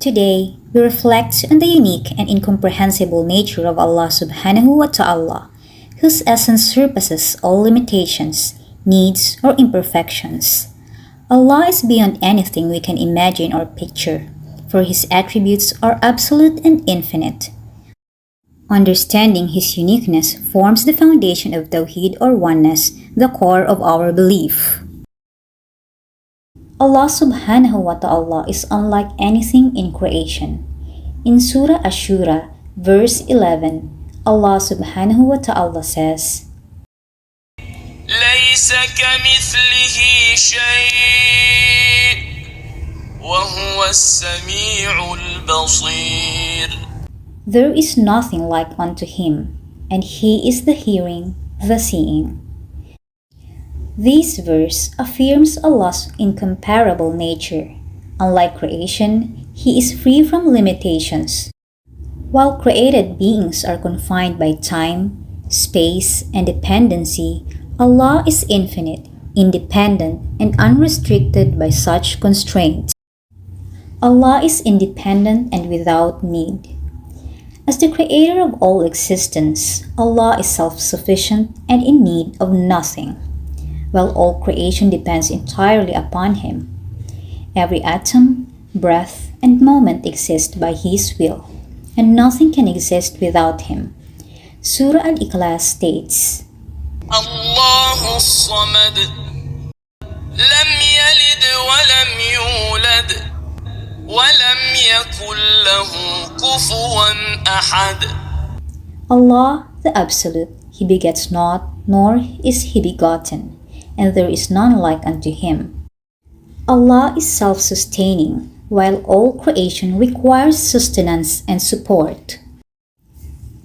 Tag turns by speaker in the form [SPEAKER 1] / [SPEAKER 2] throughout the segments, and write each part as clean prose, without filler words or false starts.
[SPEAKER 1] Today, we reflect on the unique and incomprehensible nature of Allah subhanahu wa ta'ala, whose essence surpasses all limitations, needs, or imperfections. Allah is beyond anything we can imagine or picture, for His attributes are absolute and infinite. Understanding His uniqueness forms the foundation of Tawheed or Oneness, the core of our belief. Allah subhanahu wa ta'ala is unlike anything in creation. In Surah Ash-Shura, verse 11, Allah subhanahu wa ta'ala says,
[SPEAKER 2] ليس كمثله شيء وهو السميع البصير.
[SPEAKER 1] There is nothing like unto Him, and He is the hearing, the seeing. This verse affirms Allah's incomparable nature. Unlike creation, He is free from limitations. While created beings are confined by time, space, and dependency, Allah is infinite, independent, and unrestricted by such constraints. Allah is independent and without need. As the creator of all existence, Allah is self-sufficient and in need of nothing, while all creation depends entirely upon Him. Every atom, breath, and moment exist by His will, and nothing can exist without Him. Surah Al-Ikhlas states,
[SPEAKER 2] الله الصمد لم يلد ولم يولد ولم يكن له كفوا أحد.
[SPEAKER 1] Allah, the Absolute, He begets not, nor is He begotten, and there is none like unto Him. Allah is self-sustaining, while all creation requires sustenance and support.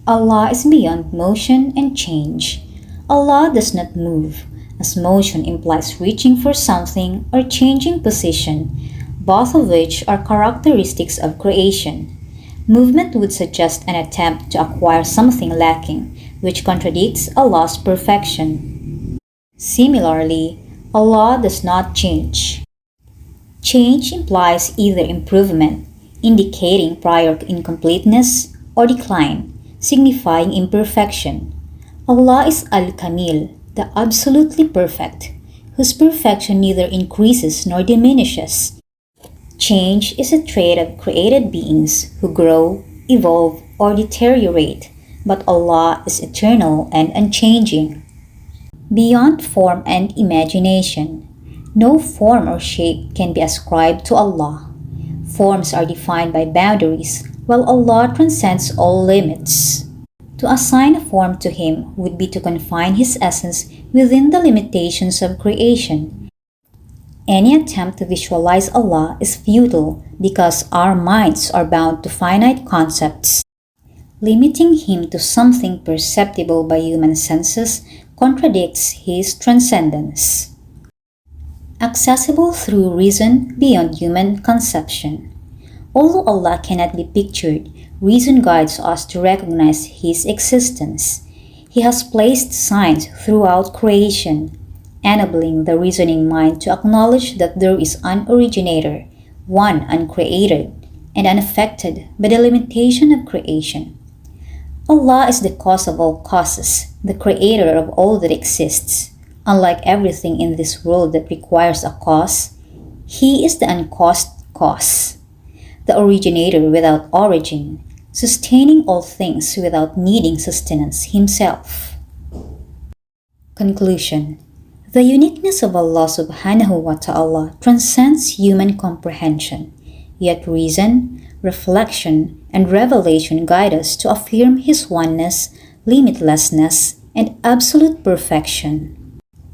[SPEAKER 1] Allah is beyond motion and change. Allah does not move, as motion implies reaching for something or changing position, both of which are characteristics of creation. Movement would suggest an attempt to acquire something lacking, which contradicts Allah's perfection. Similarly, Allah does not change. Change implies either improvement, indicating prior incompleteness, or decline, signifying imperfection. Allah is Al-Kamil, the absolutely perfect, whose perfection neither increases nor diminishes. Change is a trait of created beings who grow, evolve, or deteriorate, but Allah is eternal and unchanging. Beyond form and imagination, no form or shape can be ascribed to Allah. Forms are defined by boundaries, while Allah transcends all limits. To assign a form to Him would be to confine His essence within the limitations of creation. Any attempt to visualize Allah is futile because our minds are bound to finite concepts. Limiting Him to something perceptible by human senses contradicts His transcendence. Accessible through reason beyond human conception. Although Allah cannot be pictured, reason guides us to recognize His existence. He has placed signs throughout creation, enabling the reasoning mind to acknowledge that there is an originator, one uncreated, and unaffected by the limitation of creation. Allah is the cause of all causes, the creator of all that exists. Unlike everything in this world that requires a cause, He is the uncaused cause, the originator without origin, sustaining all things without needing sustenance Himself. Conclusion. The uniqueness of Allah subhanahu wa ta'ala transcends human comprehension, yet reason, reflection, and revelation guide us to affirm His oneness, limitlessness, and absolute perfection.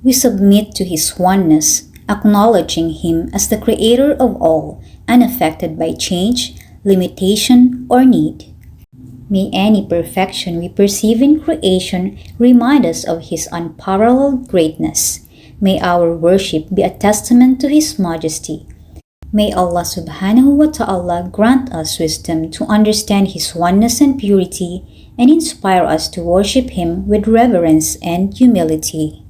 [SPEAKER 1] We submit to His oneness, acknowledging Him as the creator of all, unaffected by change, limitation, or need. May any perfection we perceive in creation remind us of His unparalleled greatness. May our worship be a testament to His majesty. May Allah subhanahu wa ta'ala grant us wisdom to understand His oneness and purity and inspire us to worship Him with reverence and humility.